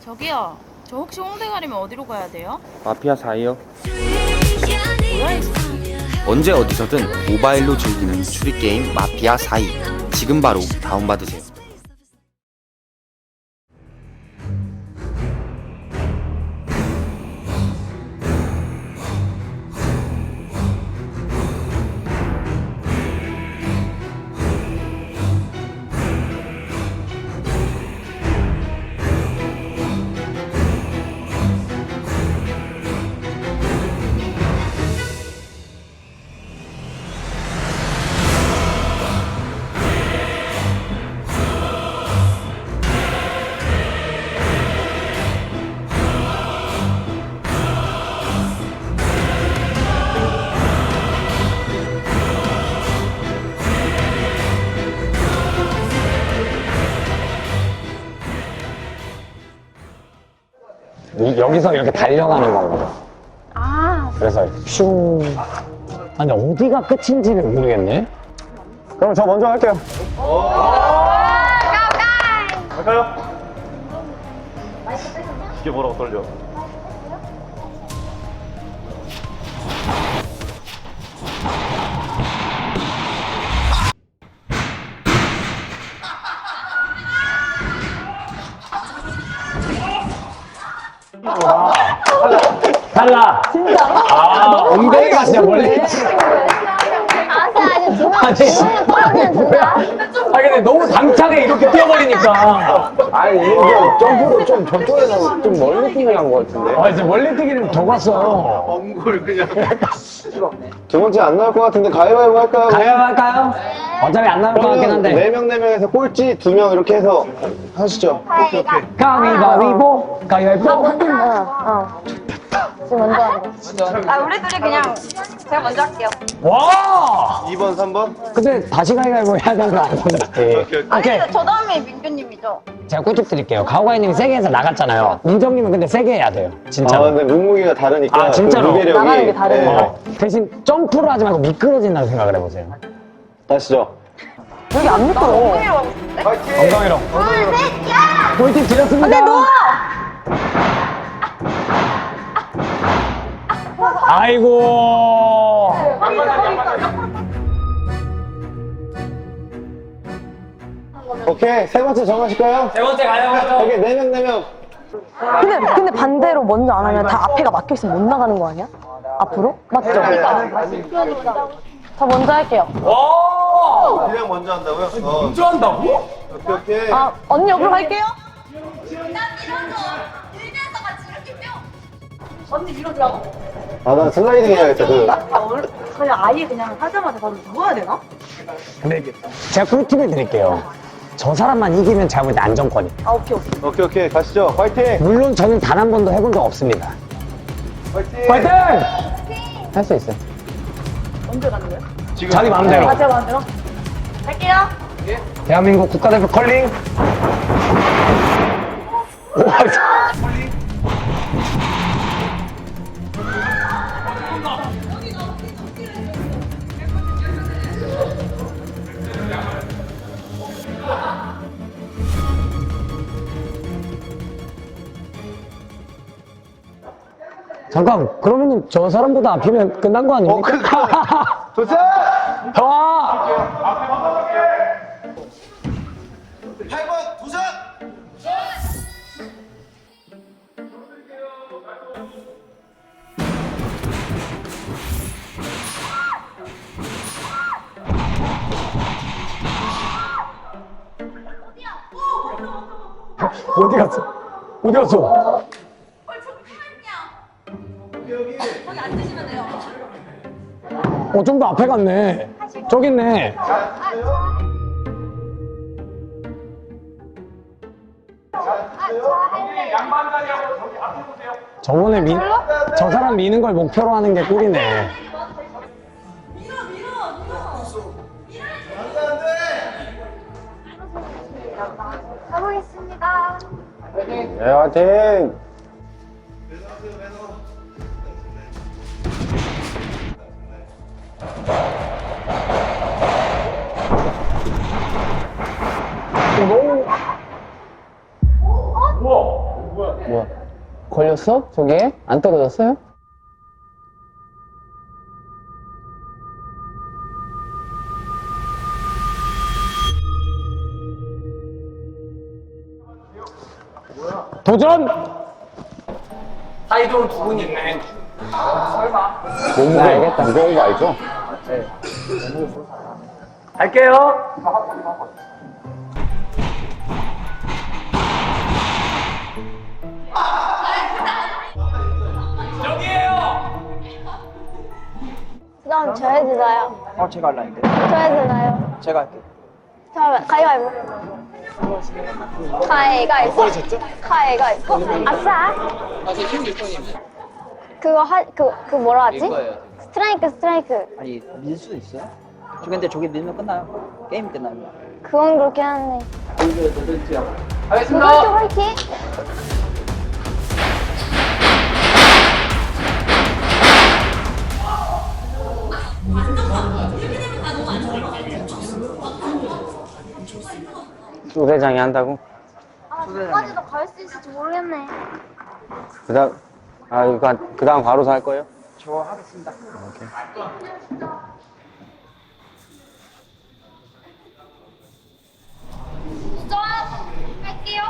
저기요, 저 혹시 홍대 가려면 어디로 가야 돼요? 마피아 4이요. 뭐야 이거? 언제 어디서든 모바일로 즐기는 추리게임 마피아 4이 지금 바로 다운받으세요. 여기서 이렇게 달려가는 거거든. 그래서 슝. 아니 어디가 끝인지를 모르겠네. 그럼 저 먼저 할게요. 갈까요? 이게 뭐라고 떨려? 달라. 진짜로? 엉덩이가 진짜 멀리. 아니, 뭐야? 아니 근데 너무 당차게 이렇게 뛰어버리니까. 아니 이거 점프를 좀 저쪽에서 좀 멀리 뛰게 한 것 같은데. 아 이제 멀리 뛰기는 더 갔어. 엉골 그냥. 두 번째 안 나올 것 같은데 가위바위보 할까요? 가위바위보 할까요? 어차피 안 나올 것 같긴 한데. 4명에서 꼴찌 2명 이렇게 해서 하시죠. 가위바위보. 가위바위보. 지금 먼저 하는 거. 우리 둘이 그냥 제가 먼저 할게요. 와. 2번, 3번? 근데 다시 가위바위보 해야 되는 거 아닌데. 오케이. 저 다음에 민규님이죠. 제가 꿀팁 드릴게요. 가오가이님이 세게 해서 나갔잖아요. 민정님은 근데 세게 해야 돼요. 아 진짜로. 근데 몸무게가 다르니까. 아, 진짜로? 그 무게력이. 나가는 게 다르니까. 대신 점프를 하지 말고 미끄러진다고 생각을 해보세요. 다시죠. 여기 안 미끄러워. 엉덩이로. 꿀팁 드렸습니다. 근데 너! 아이고. 오케이, 세 번째 정하실까요? 세 번째 가요. 오케이, 4명. 근데 반대로 먼저 안 하면 다 앞에가 막혀있으면 못 나가는 거 아니야? 앞으로? 맞죠? 저 먼저 할게요. 오. 그냥 먼저 한다고요? 먼저 한다고? 오케이. 아, 언니 옆으로 갈게요. 아, 난 슬라이딩 해야겠다. 그냥 아예 그냥 하자마자 바로 누워야 되나? 근데 제가 꿀팁을 드릴게요. 저 사람만 이기면 제가 볼 때 안정권이. 아, 오케이. 오케이, 가시죠. 파이팅! 물론 저는 단 한 번도 해본 적 없습니다. 파이팅! 파이팅! 할 수 있어요. 언제 가는 거예요? 지금 자기 마음대로. 아, 제가 마음대로? 갈게요. 대한민국 국가대표 컬링. 와, 잠깐, 그러면 저 사람보다 앞이면 끝난 거 아닙니까? 도착! 와! 8번 도착! 어디 갔어? 어디 갔어? 좀 더 앞에 갔네. 저기 있네. 저번에 저 사람 미는 걸 목표로 하는 게 꿀이네. 가보겠습니다. 네, 화이팅! 너무 우와. 뭐야? 뭐야? 걸렸어? 저기에? 안 떨어졌어요? 도전! 사이좋은 두 분 있네. 너무 알겠다. 무거운 거 알죠? 갈게요. 그럼 저 해도 나요. 제가 할라는데. 저 해도 나요. 제가 할게요. 잠깐만, 가위바위보. 가위바위보. 가위바위보. 아싸. 그거 뭐라 하지? 스트라이크. 아니, 밀 수도 있어요? 저 근데 저게 밀면 끝나요. 게임 끝나요. 그건 그렇긴 한데. 알겠습니다. 이것도 화이팅! 소대장이 한다고? 아, 저까지도 갈 수 있을지 모르겠네. 그 다음 바로 살 거예요? 저 하겠습니다. 수정! 할게요.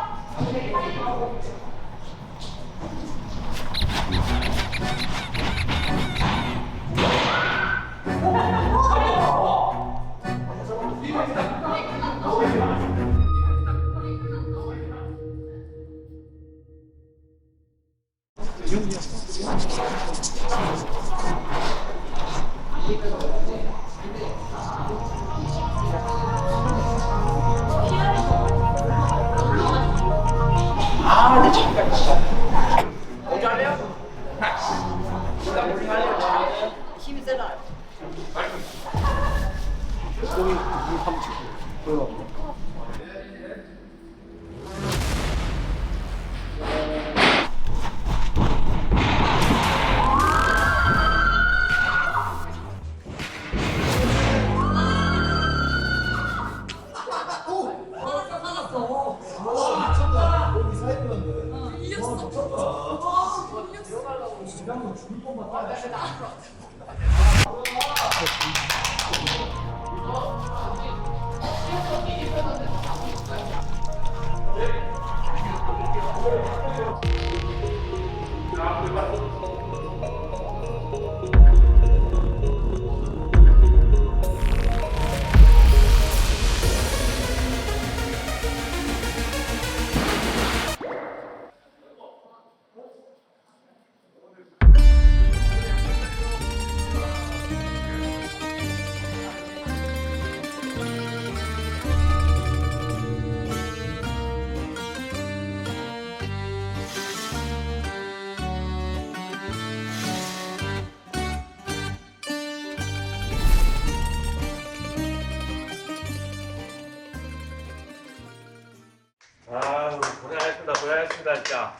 아유, 고생하셨습니다, 진짜.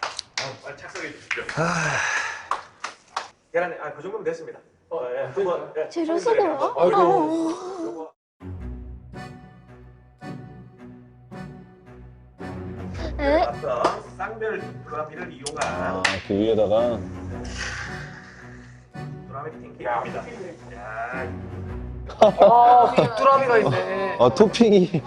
빨리 착석해 주십시오. 계란에, 그 정도면 됐습니다. 예, 한번. 예, 재료 쓰고 맞다. 쌍별 두라미를 이용한 그 위에다가. 두라미 팬케이크입니다. 야, 뚜라미가 있네. 토핑이.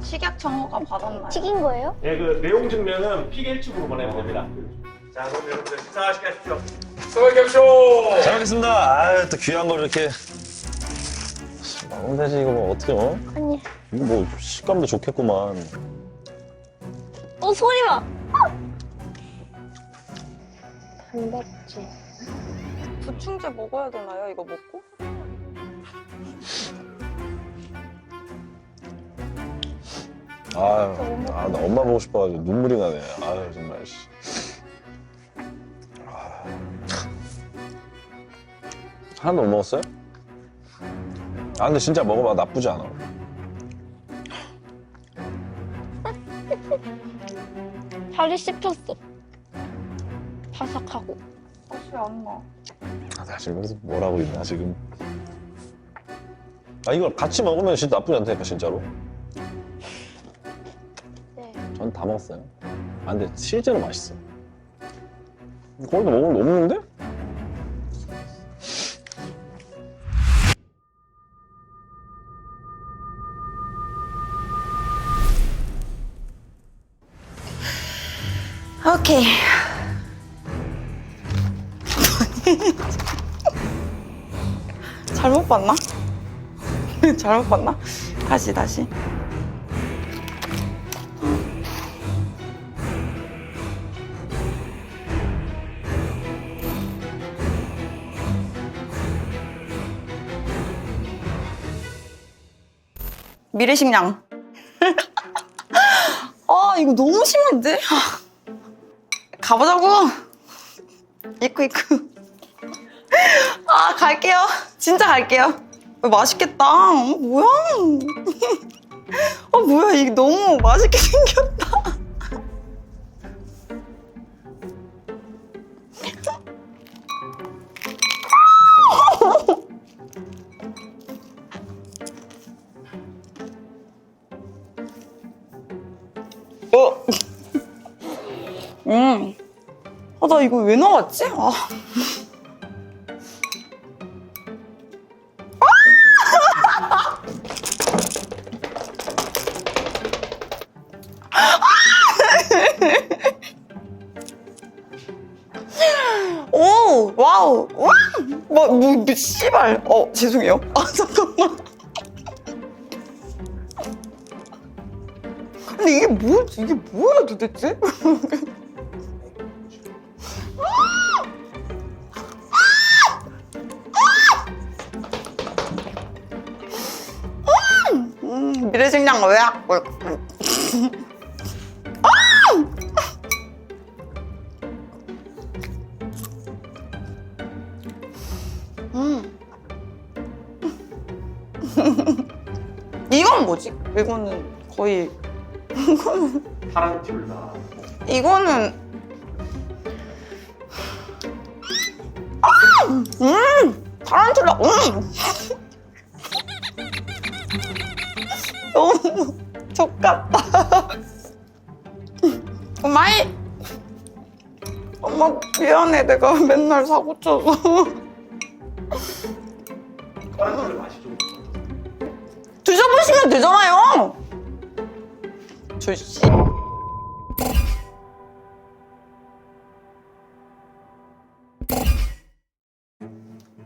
식약 정호가 받았나요? 튀긴 거예요? 예, 그 내용 증명은 피겔축으로 보내면 됩니다. 자, 그럼 여러분들 식사하시게 하십시오. 수고하십시오. 잘 먹겠습니다. 아유, 또 귀한 걸 이렇게. 먹으면 되지, 이거 뭐, 어떻게, 아니. 이거 뭐, 식감도 좋겠구만. 소리 봐! 단백질. 부충제 먹어야 되나요? 이거 먹고? 아유, 나 엄마 보고 싶어가지고 눈물이 나네. 아유, 정말, 씨. 하나도 못 먹었어요? 근데 진짜 먹어봐. 나쁘지 않아. 살이 씹혔어. 바삭하고. 맛이 안 나. 나 지금 여기서 뭐라고 있나, 지금. 이걸 같이 먹으면 진짜 나쁘지 않다니까, 진짜로. 다 먹었어요. 아, 근데 실제로 맛있어. 거기도 먹으면 없는데? 오케이. 잘못 봤나? 잘못 봤나? 다시. 미래식량. 아, 이거 너무 심한데? 가보자고. 이쿠. 아, 갈게요. 진짜 갈게요. 맛있겠다. 뭐야? 뭐야, 이게 너무 맛있게 생겼다. 나 이거 왜 나왔지? 오, 와우. 씨발. 죄송해요. 잠깐만. 근데 이게 뭐야 도대체? 미래식량 왜? 이건 뭐지? 이거는 거의 타란툴라. 이거는 타란툴라. 너무 족같다. 엄마 미안해. 내가 맨날 사고 쳐서. 타란툴라 맛이 좀. 드셔보시면 되잖아요.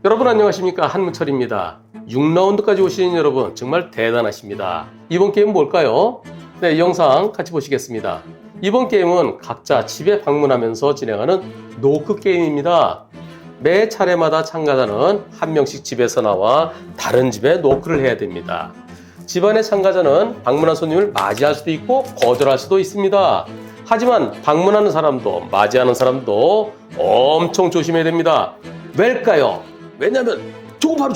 여러분 안녕하십니까, 한문철입니다. 6라운드까지 오신 여러분 정말 대단하십니다. 이번 게임은 뭘까요? 네, 이 영상 같이 보시겠습니다. 이번 게임은 각자 집에 방문하면서 진행하는 노크 게임입니다. 매 차례마다 참가자는 한 명씩 집에서 나와 다른 집에 노크를 해야 됩니다. 집안의 참가자는 방문한 손님을 맞이할 수도 있고 거절할 수도 있습니다. 하지만 방문하는 사람도 맞이하는 사람도 엄청 조심해야 됩니다. 왜일까요? 왜냐면 저거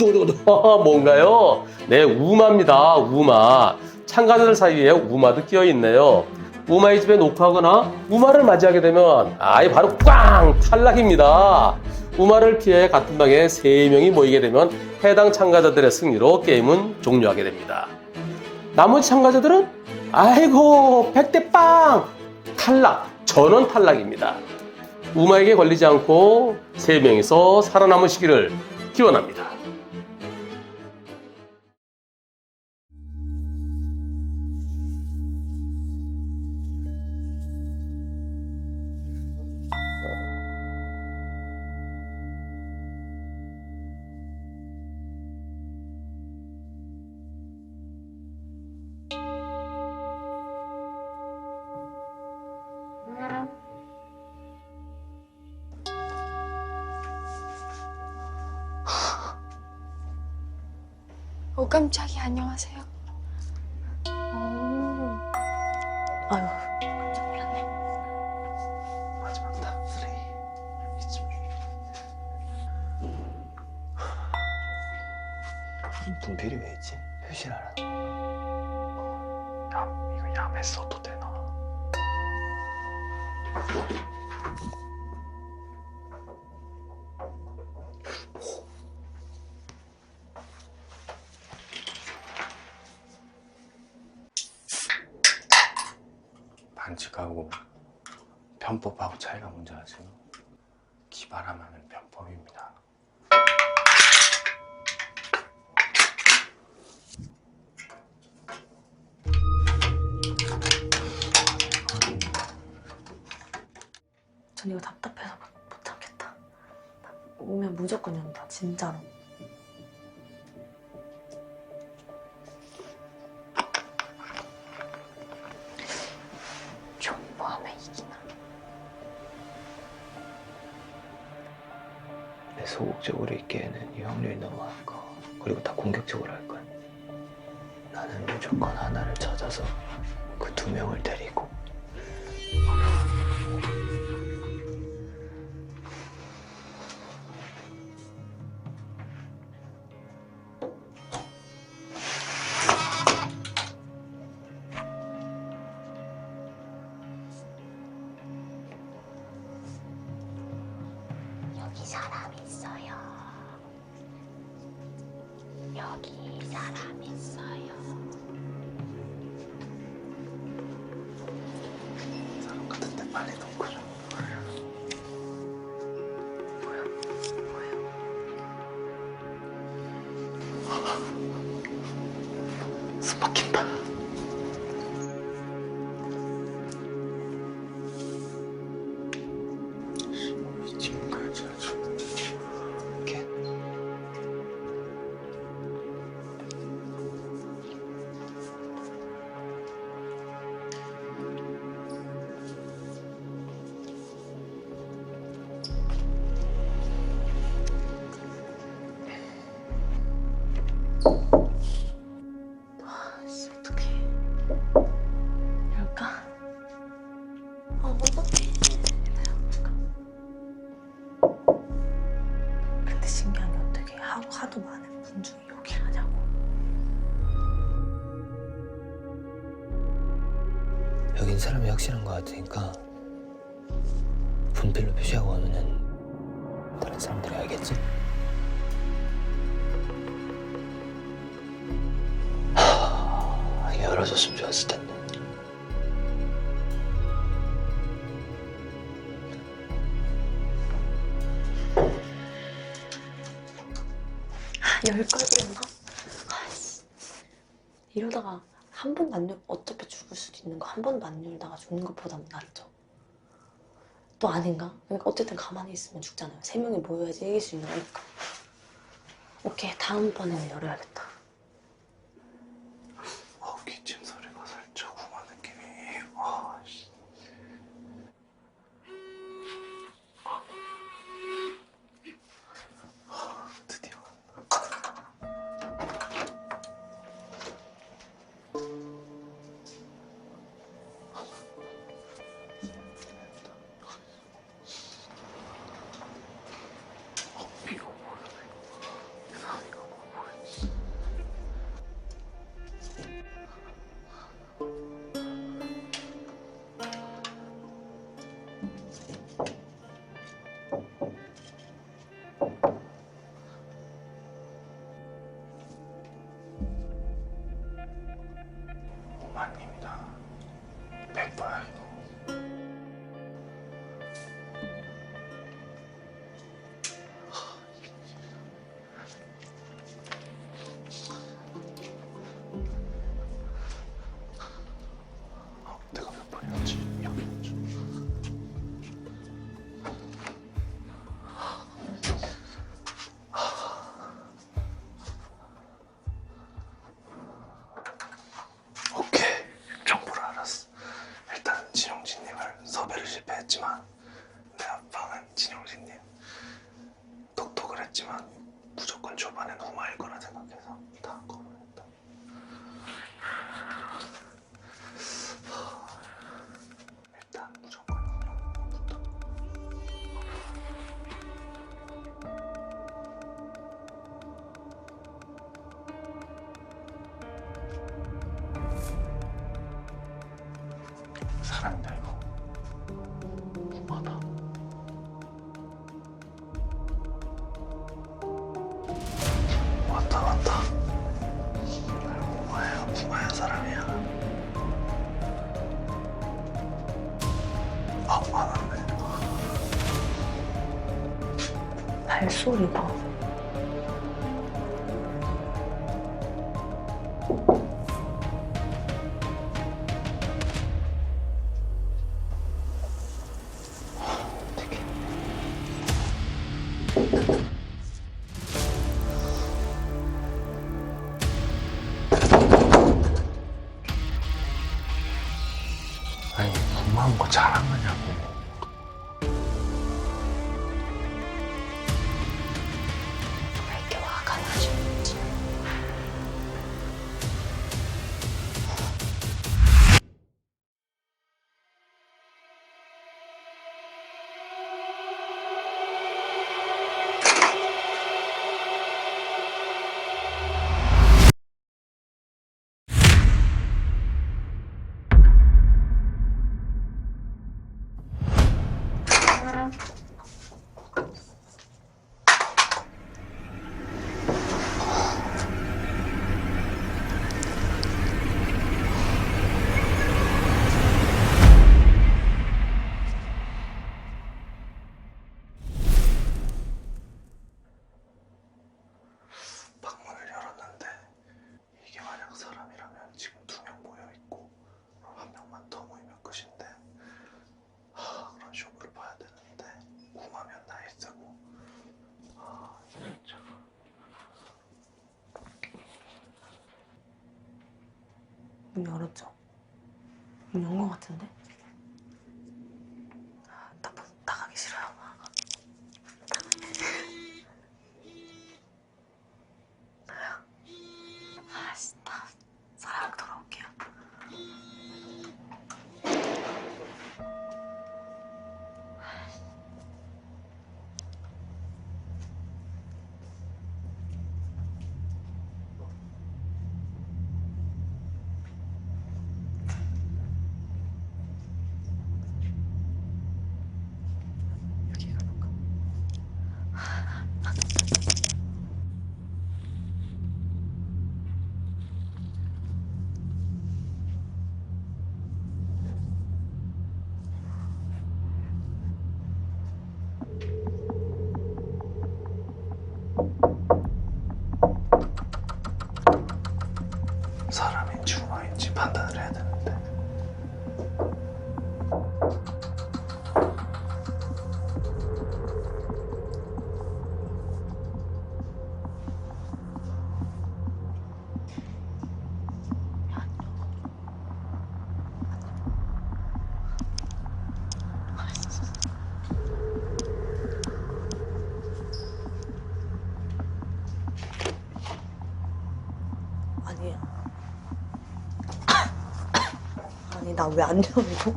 뭔가요? 네, 우마입니다. 우마. 참가자들 사이에 우마도 끼어 있네요. 우마의 집에 노크하거나 우마를 맞이하게 되면 바로 꽝! 탈락입니다. 우마를 피해 같은 방에 3명이 모이게 되면 해당 참가자들의 승리로 게임은 종료하게 됩니다. 나머지 참가자들은 100대 빵! 탈락! 전원 탈락입니다. 우마에게 걸리지 않고 3명이서 살아남으시기를 기원합니다. 오, 깜짝이야. 안녕하세요. 아유. 마지막이다. 3, 2, 1. 분필이 왜 있지? 표시를 하라. 이거 야매 써도 되나? 반칙하고 편법하고 차이가 뭔지 아세요? 기발하면 편법입니다. 전 이거 답답해서 못 참겠다. 오면 무조건 연다, 진짜로. 존버하면 이기나? 내 소극적으로 있기에는 이 확률이 너무 아까워. 그리고 다 공격적으로 할 거야. 나는 무조건 하나를 찾아서 그 2명을 데리고 여기 사람 있어요. 여기 사람 있어요. 사람 같은데 빨리 놓고 좀. 숨 막힌다. 지금까지 아주 이렇게 어떡해. 이럴까? 어떡해. 근데 신기한 게 어떻게 하도 많은 분 중에 여기를 하냐고. 여긴 사람이 확실한 것 같으니까 분필로 표시하고 오면은 다른 사람들이 알겠지? 열어줬으면 좋았을 텐데. 열 걸 그랬나? 아이씨. 이러다가 한 번도 안 열, 어차피 죽을 수도 있는 거 한 번도 안 열다가 죽는 것보다는 낫죠. 또 아닌가? 그러니까 어쨌든 가만히 있으면 죽잖아요. 3명이 모여야지 이길 수 있는 거니까. 오케이, 다음번에는 열어야겠다. 기침 소리가 살짝 웅한 느낌이. 씨. 드디어. 이거 뭐야? 이거 뭐야? 오만입니다. 100%야 이거. 내가 몇 번이었지? 여기였지. 오케이, 정보를 알았어. 일단 진영진님을 섭외를 실패했지만 내 앞방은 진영진님. 똑똑을 했지만 무조건 초반엔 후마일 거라 생각해서 다 거론했다. 일단 무조건 인형부터. 사람이다 이거. 후마다. 왔다. 후마야 사람이야. 많았네. 발소리가. 아니, 궁금한 거 잘한 거냐고. 왜 이렇게 화가 나셨지? 방문을 열었는데 이게 만약 사람이라면 지금 2명 모여있고 그럼 1명만 더 모이면 끝인데 그런 쇼부를 봐야 되는데 궁하면 나이스고 진짜 문 열었죠? 문 연 거 같은데? 나가기 싫어요. 아씨, 나 사랑 돌아올게요. 여기 가볼까? 사람인지 우마인지 판단을 해야 되는데 아니 나 왜 안 열어줘?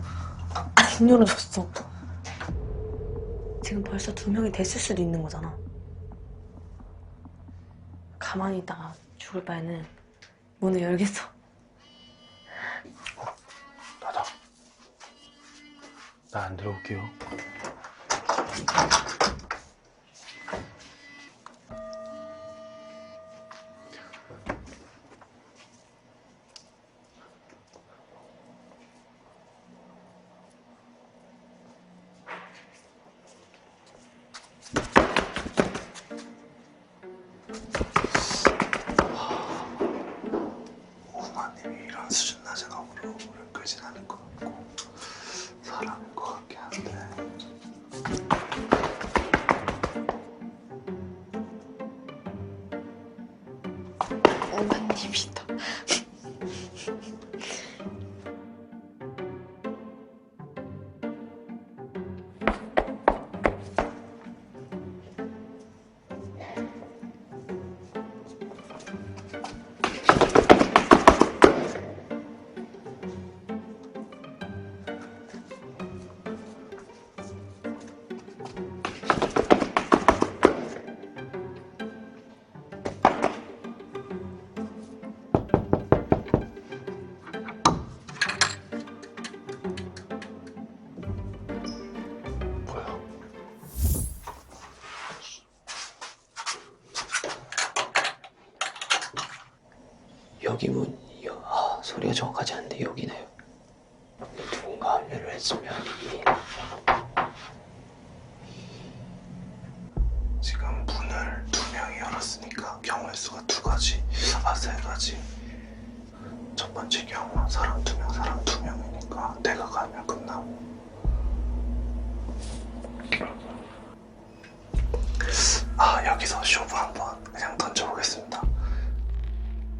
안 열어줬어. 지금 벌써 2명이 됐을 수도 있는 거잖아. 가만히 있다가 죽을 바에는 문을 열겠어. 나다. 나 안 들어올게요. 우마님이 이런 수준 낮은 어그로를 끄진 않을 것 같고 사람인 것 같긴 한데 오마님이다. 보여. 여기 문, 소리가 정확하지 않은데 여기네요. 누군가 누가 합류를 했으면 지금 문을 2명이 열었으니까 경우의 수가 2가지, 3가지. 첫 번째 경우 사람 2명, 사람 2명이니까 내가 가면 끝나고. 여기서 쇼부 한번 그냥 던져보겠습니다.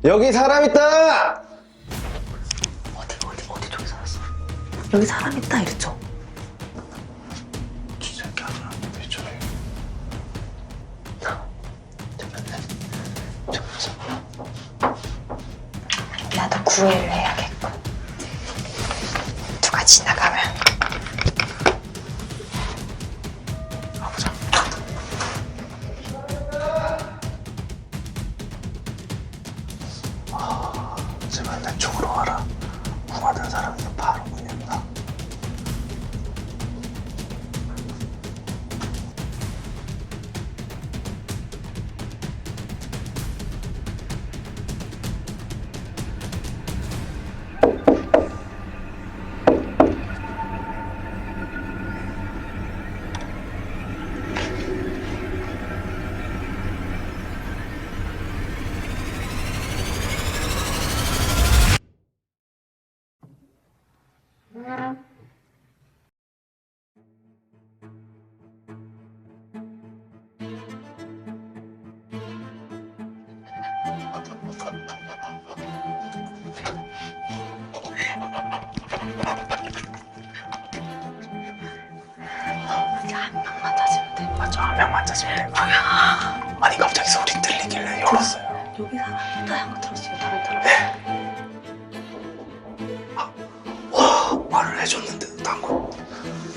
여기 사람 있다! 어디 쪽에 살았어? 여기 사람 있다 이랬죠? 주제기 아니야, 왜 저래? 나도 구애를 해야겠고. 누가 지나가면 가보자. 제발 내 쪽으로 와라. 구하던 사람은 바로 문 연다. 맞아, 한 명만 찾으면 돼. 아니 갑자기 소리 들리길래 열었어요. 여기 사람 있다 한거 들었어요. 다른 사람. 와, 말을 해줬는데도 당구.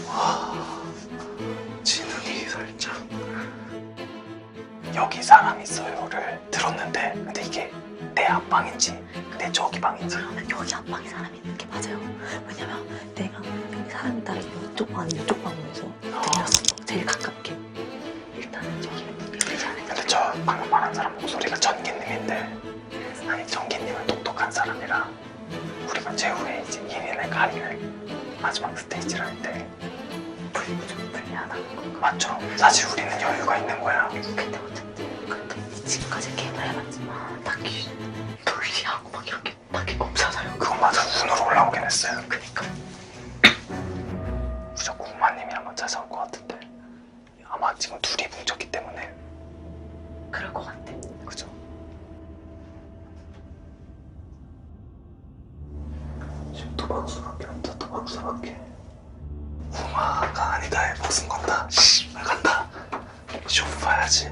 와, 지능이 살짝. 여기 사람 있어요를 들었는데, 근데 이게 내 앞방인지 내 저기 방인지. 그러면 여기 앞방에 사람이 있는 게 맞아요. 왜냐면 내가 여기 사람 있다 이쪽 방 이쪽 방에서 들렸어. 제일 가깝게. 일단은 저기 들리지 않을까. 근데 저 방금 말한 사람 목소리가 전기님인데, 아니 전기님은 똑똑한 사람이라 우리가 최후에 이제 1인을 가리는 마지막 스테이지라는데 좀 불리하다는 건가? 맞죠? 사실 우리는 여유가 있는 거야. 근데 어쨌든 그래도 지금까지 게임을 해봤지만 딱히 돌리하고 막 이렇게 딱히 없잖아요. 그건 맞아, 운으로 올라오긴 했어요. 그니까 무조건 우마님이 한번 찾아올 것 같은데 아마 지금 둘이 뭉쳤기 때문에. 그럴 것 같아. 그죠? 지금 도박수밖에 없다. 도박수밖에. 우마가 아니다에 목숨 건다. 말 간다. 쇼부 봐야지.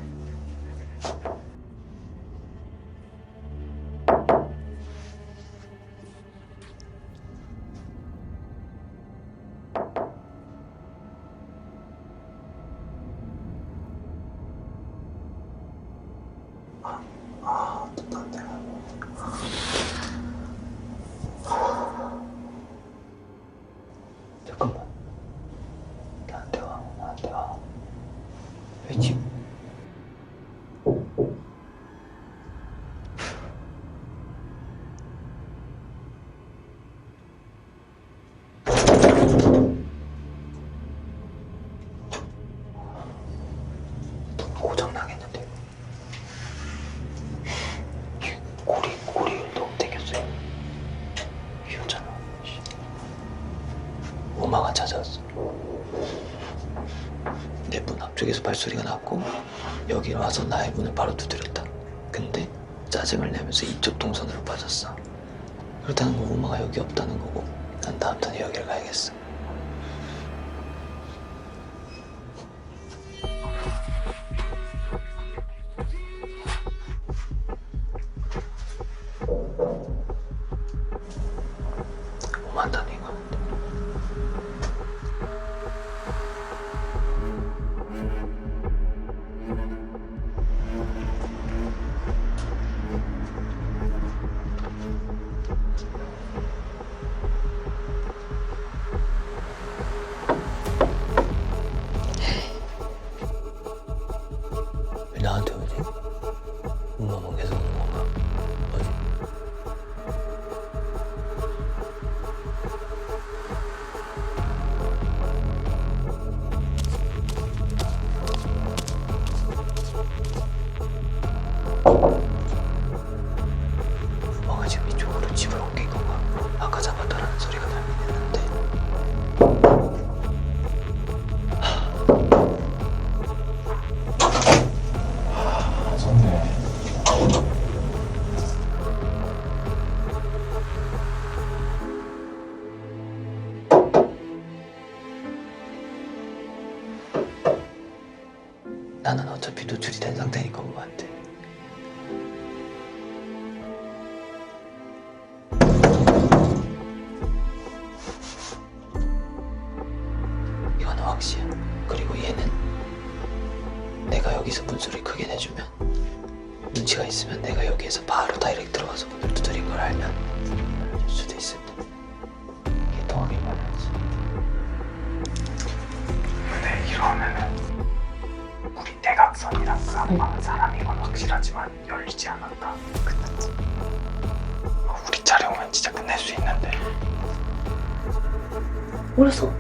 또 딴 데가. 잠깐만. 나한테 와, 나한테 와. 왜 지금? 고장 나겠는데? 고리를 너무 당겼어요. 이거잖아. 오마가 찾아왔어. 내 문 앞쪽에서 발소리가 났고 여기 와서 나의 문을 바로 두드렸다. 근데 짜증을 내면서 이쪽 동선으로 빠졌어. 그렇다는 건 오마가 여기 없다는 거고 난 다음 턴에 여기를 가야겠어. 오마 한다는 이거. 나는 어차피 노출이 된 상태니까 오면 안 돼. 이거는 확실해. 그리고 얘는 내가 여기서 문소리 크게 내주면 눈치가 있으면 내가 여기에서 바로 다이렉트 들어가서 문을 두드린 걸 알면 알려줄 수도 있을 때 이게 통하게 말하지. 근데 이러면은 우리 대각선이랑 그 안방은 사람인 건 확실하지만 열리지 않았다. 끝났지. 우리 차례 오면 진짜 끝낼 수 있는데. 그래서